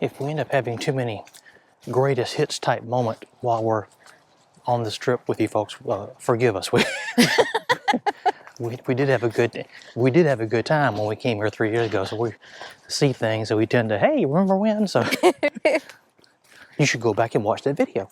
if we end up having too many greatest hits type moment while we're on this trip with you folks, forgive us. We did have a good time when we came here 3 years ago. So we see things, so we tend to, hey, remember when? So you should go back and watch that video.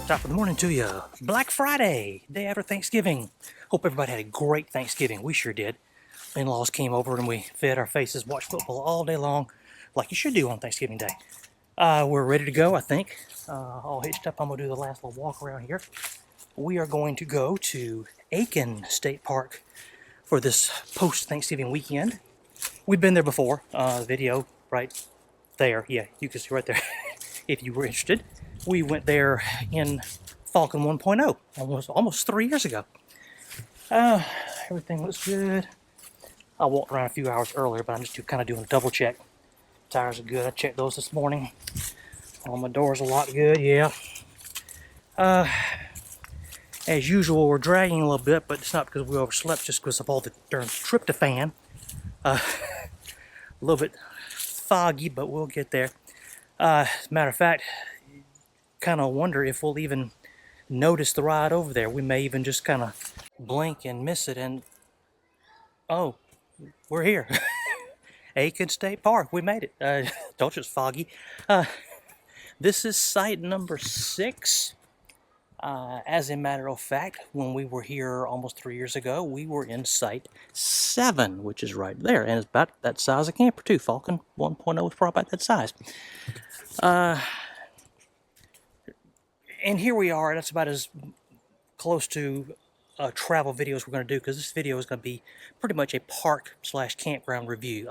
Top of the morning to you. Black Friday, day after Thanksgiving. Hope everybody had a great Thanksgiving. We sure did. In-laws came over and we fed our faces, watched football all day long, like you should do on Thanksgiving Day. We're ready to go, I think. All hitched up. I'm going to do the last little walk around here. We are going to go to Aiken State Park for this post-Thanksgiving weekend. We've been there before. Video right there. Yeah, you can see right there if you were interested. We went there in Falcon 1.0 almost 3 years ago. Everything looks good. I walked around a few hours earlier, but I'm just kind of doing a double check. Tires are good. I checked those this morning. All my doors are locked good, yeah. As usual, we're dragging a little bit, but it's not because we overslept, just because of all the darn tryptophan. A little bit foggy, but we'll get there. As a matter of fact, kind of wonder if we'll even notice the ride over there. We may even just kind of blink and miss it, and oh, we're here. Aiken State Park, we made it. Told you it's foggy. This is site number 6. As a matter of fact, when we were here almost 3 years ago, we were in site 7, which is right there, and it's about that size of camper too. Falcon 1.0 is probably about that size. And here we are. That's about as close to travel videos we're going to do, because this video is going to be pretty much a park/campground review.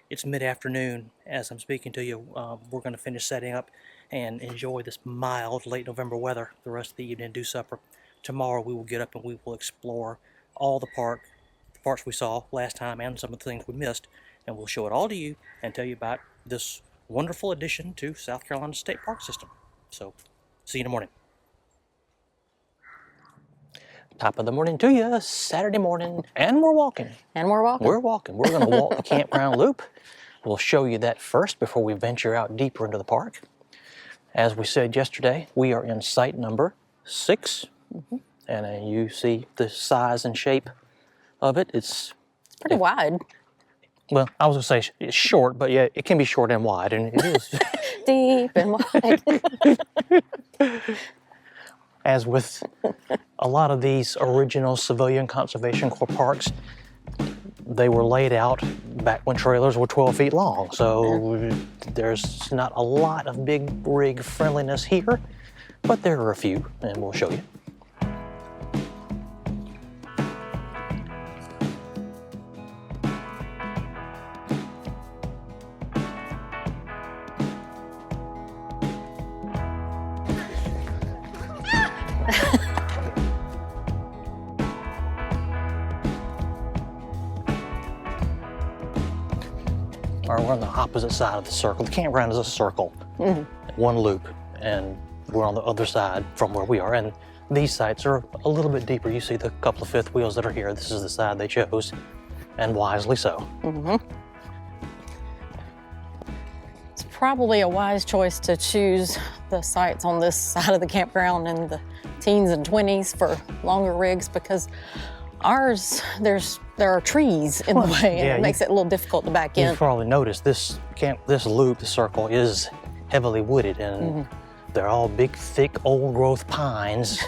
It's mid-afternoon as I'm speaking to you. We're going to finish setting up and enjoy this mild late November weather the rest of the evening, do supper. Tomorrow we will get up and we will explore all the parts we saw last time and some of the things we missed, and we'll show it all to you and tell you about this wonderful addition to South Carolina State Park system. So, see you in the morning. Top of the morning to you, Saturday morning, and we're walking. We're walking. We're going to walk the Campground Loop. We'll show you that first before we venture out deeper into the park. As we said yesterday, we are in site number 6. And you see the size and shape of it. It's pretty wide. Well, I was going to say it's short, but yeah, it can be short and wide, and it is. Deep and wide. As with a lot of these original civilian Conservation Corps parks, they were laid out back when trailers were 12 feet long. So there's not a lot of big rig friendliness here, but there are a few, and we'll show you. We're on the opposite side of the circle. The campground is a circle, one loop, and we're on the other side from where we are. And these sites are a little bit deeper. You see the couple of fifth wheels that are here. This is the side they chose, and wisely so. It's probably a wise choice to choose the sites on this side of the campground and the teens and 20s for longer rigs, because ours, there are trees in the way, and it makes it a little difficult to back in. You've probably noticed this loop, the circle, is heavily wooded, and they're all big, thick, old-growth pines.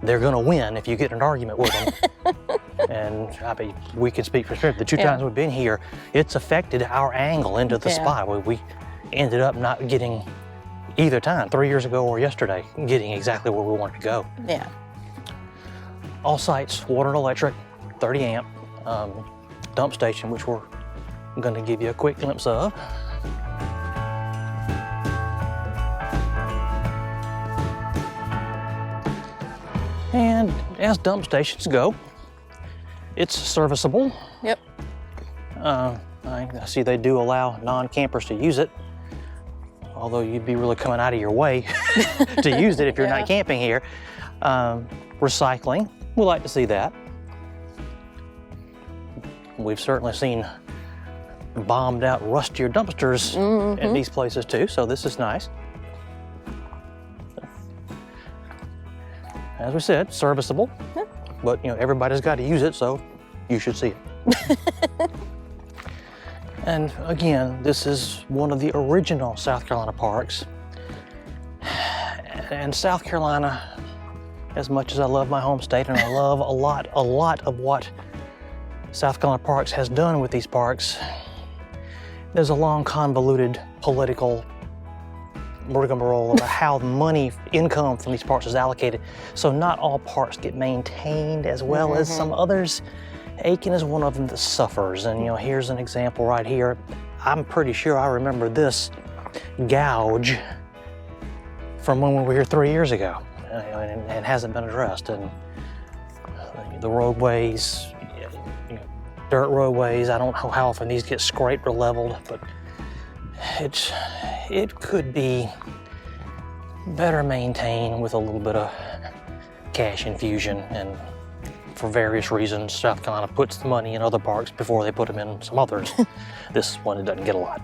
They're gonna win if you get in an argument with them. And I mean, we can speak for sure. The 2 times we've been here, it's affected our angle into the spot. We ended up not getting either time, 3 years ago or yesterday, getting exactly where we wanted to go. Yeah. All sites, water and electric, 30 amp, dump station, which we're gonna give you a quick glimpse of. And as dump stations go, it's serviceable. Yep. I see they do allow non-campers to use it, although you'd be really coming out of your way to use it if you're not camping here. Recycling, we like to see that. We've certainly seen bombed out, rustier dumpsters at these places too, so this is nice. As we said, serviceable, but you know, everybody's got to use it, so you should see it. And again, this is one of the original South Carolina parks. And South Carolina, as much as I love my home state, and I love a lot of what South Carolina Parks has done with these parks, there's a long, convoluted political rigmarole about how money, income from these parks is allocated. So not all parks get maintained as well as some others. Aiken is one of them that suffers, and you know, here's an example right here. I'm pretty sure I remember this gouge from when we were here 3 years ago, and it hasn't been addressed. And the roadways, you know, dirt roadways, I don't know how often these get scraped or leveled, but it could be better maintained with a little bit of cash infusion. And for various reasons, South Carolina puts the money in other parks before they put them in some others. This one, it doesn't get a lot.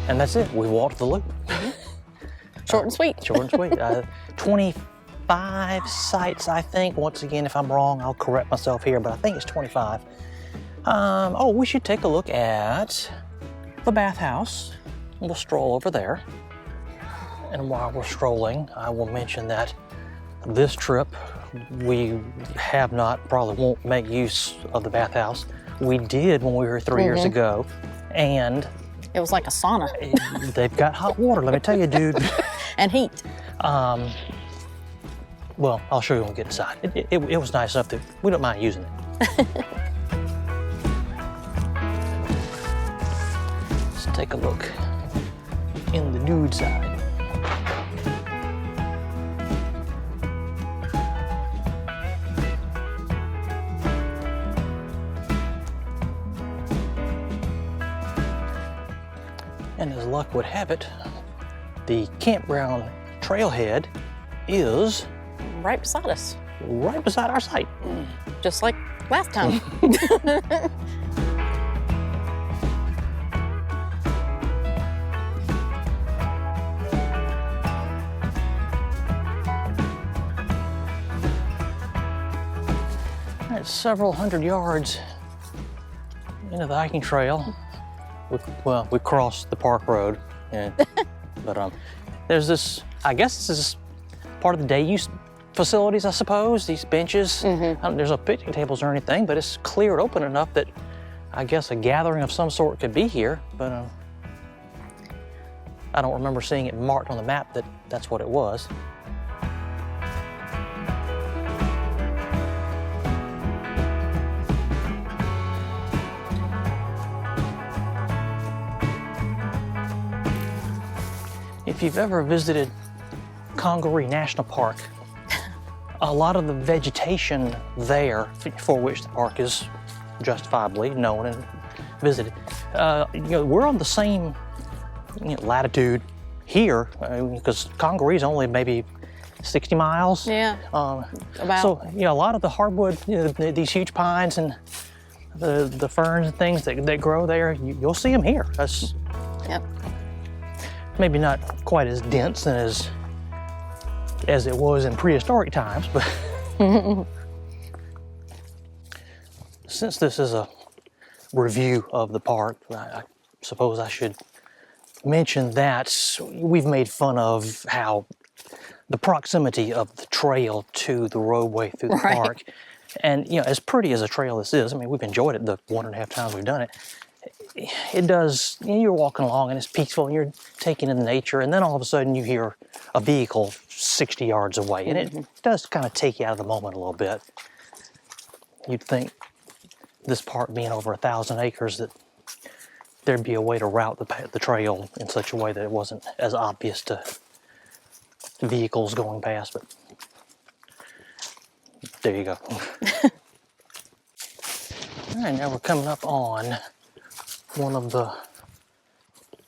And that's it. We walked the loop. Short and sweet. Short and sweet. 25 sites, I think. Once again, if I'm wrong, I'll correct myself here, but I think it's 25. Oh, we should take a look at the bathhouse. We'll stroll over there. And while we're strolling, I will mention that this trip, we have not, probably won't make use of the bathhouse. We did when we were 3 years ago, and it was like a sauna. They've got hot water, let me tell you, dude. And heat. Well, I'll show you when we get inside. It was nice enough that we don't mind using it. Let's take a look in the nude side. And as luck would have it, the campground trailhead is right beside us. Right beside our site. Just like last time. It's several hundred yards into the hiking trail. We crossed the park road, but there's this, I guess this is part of the day use facilities, I suppose, these benches. There's no picnic tables or anything, but it's cleared open enough that I guess a gathering of some sort could be here, but I don't remember seeing it marked on the map that that's what it was. If you've ever visited Congaree National Park, a lot of the vegetation there, for which the park is justifiably known and visited, we're on the same latitude here, because Congaree is only maybe 60 miles. Yeah, about. So, a lot of the hardwood, these huge pines and the ferns and things that grow there, you'll see them here. That's, yep. Maybe not quite as dense and as it was in prehistoric times, but since this is a review of the park, I suppose I should mention that we've made fun of how the proximity of the trail to the roadway through the park, and as pretty as a trail this is, I mean, we've enjoyed it the 1.5 times we've done it. it does, you're walking along and it's peaceful and you're taking in nature, and then all of a sudden you hear a vehicle 60 yards away, and it does kind of take you out of the moment a little bit. You'd think this park being over 1,000 acres that there'd be a way to route the trail in such a way that it wasn't as obvious to vehicles going past, but there you go. All right, now we're coming up on one of the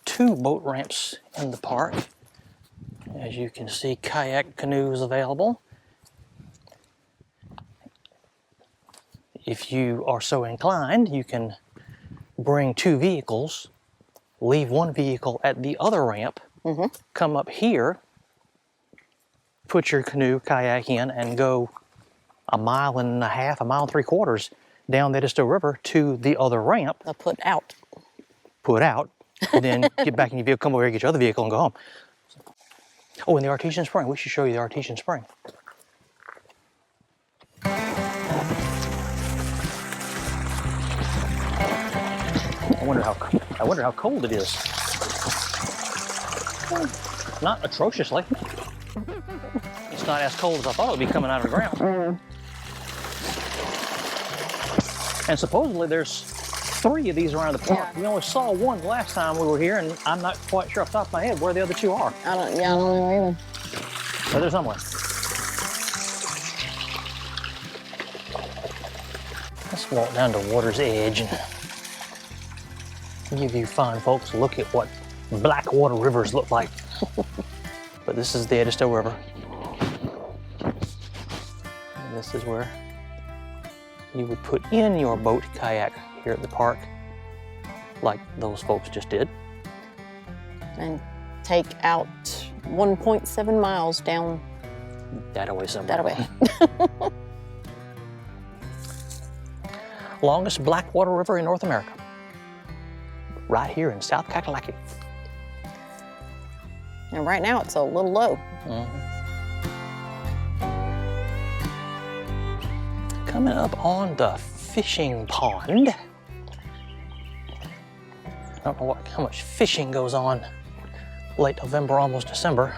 2 boat ramps in the park. As you can see, kayak canoes available. If you are so inclined, you can bring 2 vehicles, leave 1 vehicle at the other ramp, come up here, put your canoe, kayak in, and go 1.5 miles, 1.75 miles down the Edisto River to the other ramp. Put out. Put out, and then get back in your vehicle, come over here, get your other vehicle, and go home. Oh, and the Artesian Spring. We should show you the Artesian Spring. I wonder how cold it is. Not atrociously. It's not as cold as I thought it would be coming out of the ground. And supposedly there's 3 of these around the park. Yeah. We only saw 1 last time we were here, and I'm not quite sure off the top of my head where the other 2 are. I don't know either. But they're somewhere. Let's walk down to water's edge and give you fine folks a look at what black water rivers look like. But this is the Edisto River. And this is where you would put in your boat kayak here at the park, like those folks just did. And take out 1.7 miles down That away somewhere. that way. Longest black water river in North America. Right here in South Kakalaki. And right now it's a little low. Coming up on the fishing pond. I don't know how much fishing goes on late November, almost December.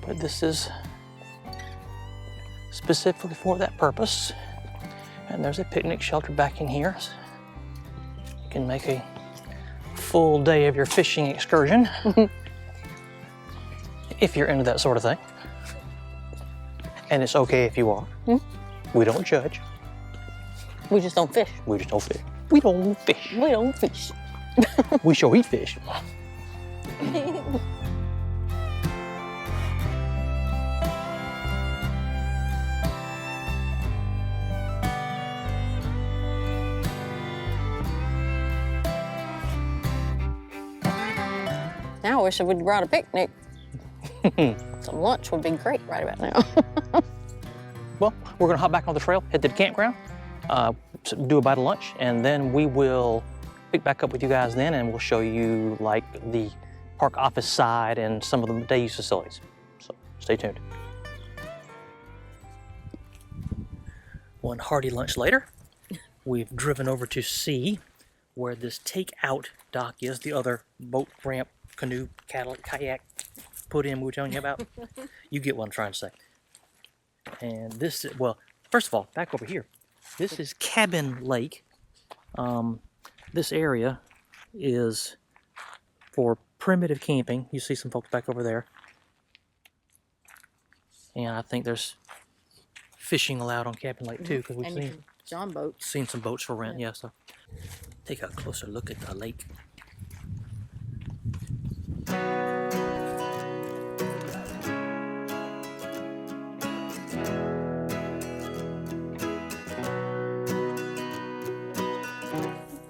But this is specifically for that purpose. And there's a picnic shelter back in here. So you can make a full day of your fishing excursion. If you're into that sort of thing. And it's okay if you are. We don't judge. We just don't fish. We just don't fish. We don't fish. We don't fish. We shall eat fish. Now I wish I would have brought a picnic. Some lunch would be great right about now. Well, we're gonna hop back on the trail, head to the campground, do a bite of lunch, and then we will pick back up with you guys then, and we'll show you like the park office side and some of the day use facilities. So stay tuned. One hearty lunch later, we've driven over to see where this takeout dock is, the other boat ramp, canoe, kayak put in we were telling you about. You get what I'm trying to say. And this, well, first of all, back over here, this is Cabin Lake. This area is for primitive camping. You see some folks back over there. And I think there's fishing allowed on Cabin Lake too, because we've seen some boats for rent. Yeah, so take a closer look at the lake.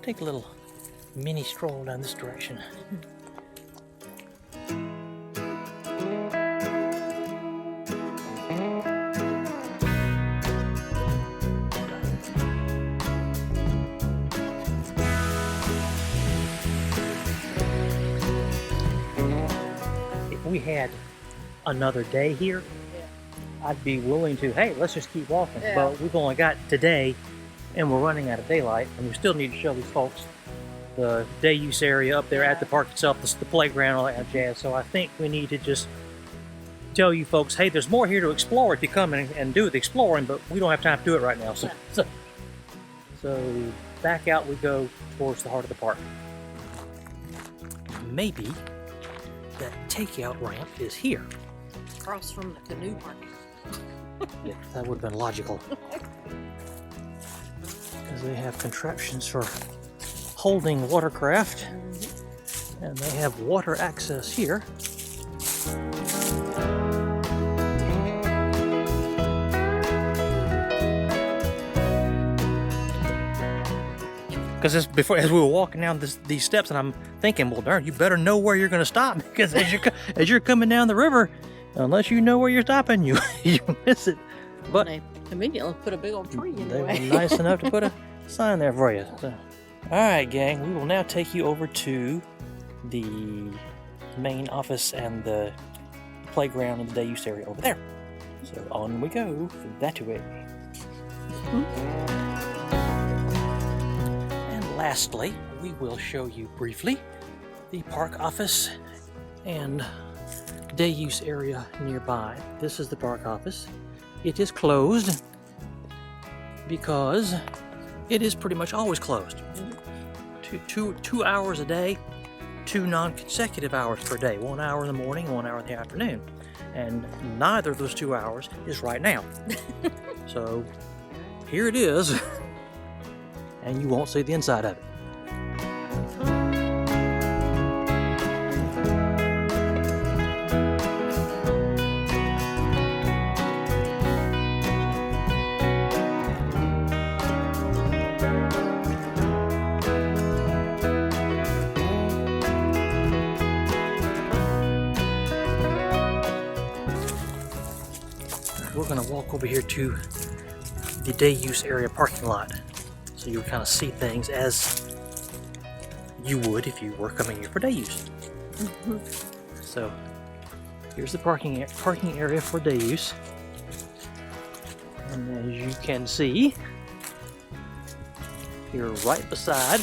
Take a little mini stroll down this direction. If we had another day here, I'd be willing to, hey, let's just keep walking. Yeah. But we've only got today and we're running out of daylight, and we still need to show these folks the day use area up there at the park itself, the playground, all that jazz. So I think we need to just tell you folks, hey, there's more here to explore if you come and do the exploring, but we don't have time to do it right now. So back out we go towards the heart of the park. Maybe that takeout ramp is here. Across from the canoe park. Yeah, that would have been logical. Because they have contraptions for holding watercraft, and they have water access here. Because before, as we were walking down these steps, and I'm thinking, well, darn, you better know where you're going to stop, because as you're coming down the river, unless you know where you're stopping, you miss it. But they immediately put a big old tree in the way. They were nice enough to put a sign there for you. So. All right, gang, we will now take you over to the main office and the playground and the day use area over there. So on we go that way. And lastly, we will show you briefly the park office and day use area nearby. This is the park office. It is closed because it is pretty much always closed. 2 hours a day, 2 non-consecutive hours per day, 1 hour in the morning, 1 hour in the afternoon. And neither of those 2 hours is right now. So here it is, and you won't see the inside of it. We're going to walk over here to the day use area parking lot, so you'll kind of see things as you would if you were coming here for day use. So here's the parking area for day use, and as you can see, you're right beside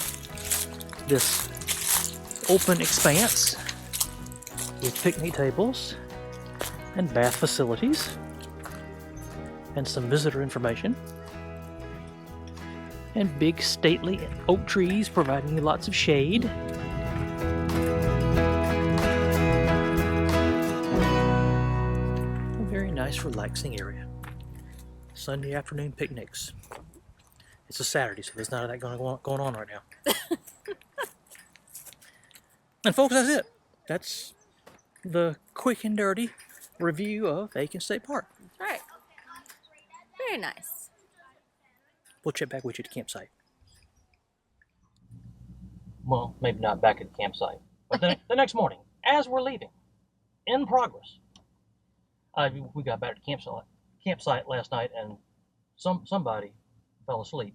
this open expanse with picnic tables and bath facilities and some visitor information, and big stately oak trees providing you lots of shade. A very nice relaxing area. Sunday afternoon picnics. It's a Saturday, so there's none of that going on right now. And folks, that's it. That's the quick and dirty review of Aiken State Park. That's right. Very nice. We'll check back with you at the campsite. Well, maybe not back at the campsite, but the next morning, as we're leaving, in progress. We got back at the campsite last night, and somebody fell asleep.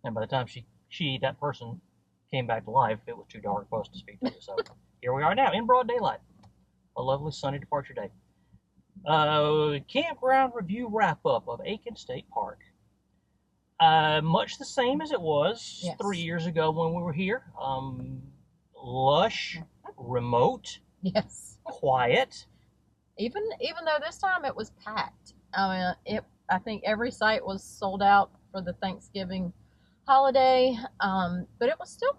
And by the time that person came back to life, it was too dark for us to speak to. So here we are now, in broad daylight. A lovely sunny departure day. Campground review wrap-up of Aiken State Park. Much the same as it was 3 years ago when we were here. Lush, remote, quiet. Even though this time it was packed. I mean, I think every site was sold out for the Thanksgiving holiday, but it was still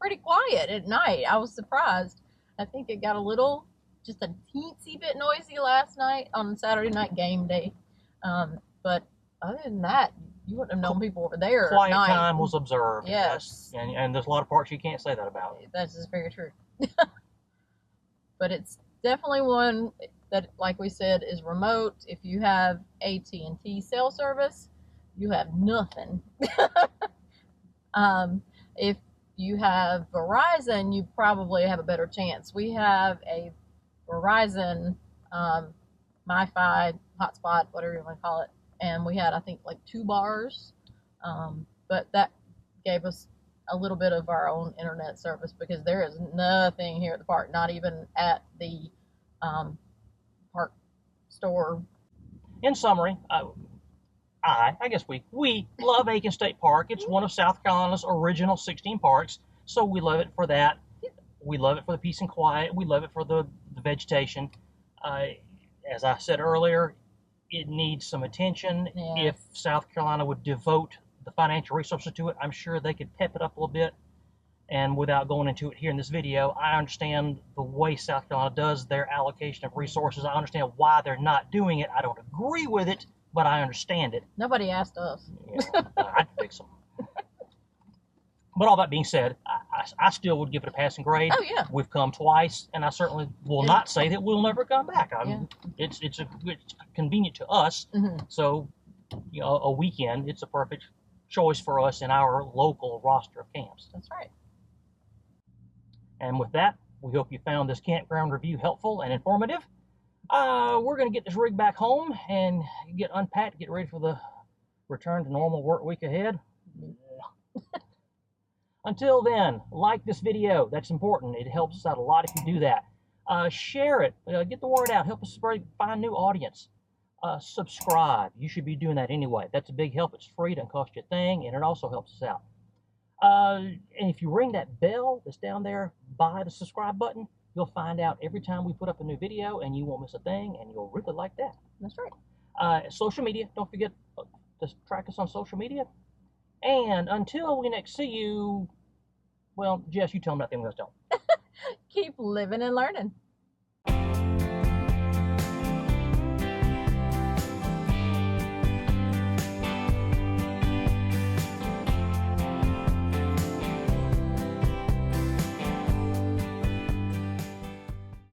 pretty quiet at night. I was surprised. I think it got just a teensy bit noisy last night on Saturday night game day. But other than that, you wouldn't have known people over there. Quiet time was observed. Yes. And there's a lot of parks you can't say that about. That's just very true. But it's definitely one that, like we said, is remote. If you have AT&T cell service, you have nothing. If you have Verizon, you probably have a better chance. We have a Verizon MiFi hotspot, whatever you want to call it, and we had, I think, like 2 bars, but that gave us a little bit of our own internet service, because there is nothing here at the park, not even at the park store. In summary, I guess we love Aiken State Park. It's one of South Carolina's original 16 parks, so we love it for that. We love it for the peace and quiet. We love it for the vegetation. As I said earlier, it needs some attention. Yeah. If South Carolina would devote the financial resources to it, I'm sure they could pep it up a little bit. And without going into it here in this video, I understand the way South Carolina does their allocation of resources. I understand why they're not doing it. I don't agree with it, but I understand it. Nobody asked us. Yeah, I'd fix them. But all that being said, I still would give it a passing grade. Oh, yeah. We've come twice, and I certainly will not say that we'll never come back. It's convenient to us. Mm-hmm. So, you know, a weekend, it's a perfect choice for us in our local roster of camps. That's right. And with that, we hope you found this campground review helpful and informative. We're going to get this rig back home and get unpacked, get ready for the return to normal work week ahead. Until then, like this video. That's important. It helps us out a lot if you do that. Share it. Get the word out. Help us find new audience. Subscribe. You should be doing that anyway. That's a big help. It's free. Doesn't cost you a thing, and it also helps us out. And if you ring that bell that's down there by the subscribe button, you'll find out every time we put up a new video, and you won't miss a thing, and you'll really like that. That's right. Social media. Don't forget to track us on social media. And until we next see you, well, Jess, you tell them that thing we was telling. Keep living and learning.